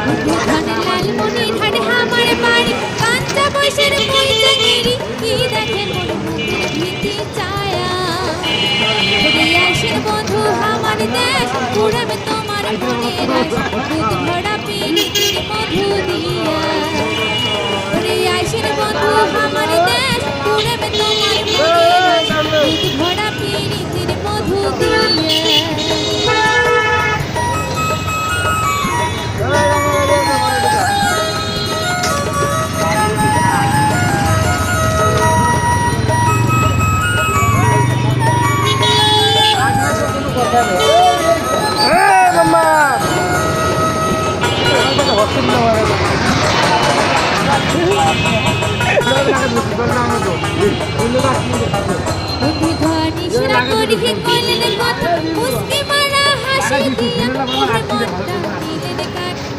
লালমনির হাটে আমার বাড়ি কাঞ্চা বয়সের পয়সাগিরি কি দেখে মোর মুখের ভীতি ছায়া ঘুরে আসেন বন্ধু আমার দেশ পুরাবে তোমার মনের আশা দুধ ভরা পিরিতির মধু দিয়া ঘুরে আসেন বন্ধু আমার দেশ পুরাবে তোমার মনের আশা দুধ ভরা পিরিতির মধু দিয়া করিহি কইলেন কথা মুস্কি মারা হাসি দিয়া মনে মনটা দিলেন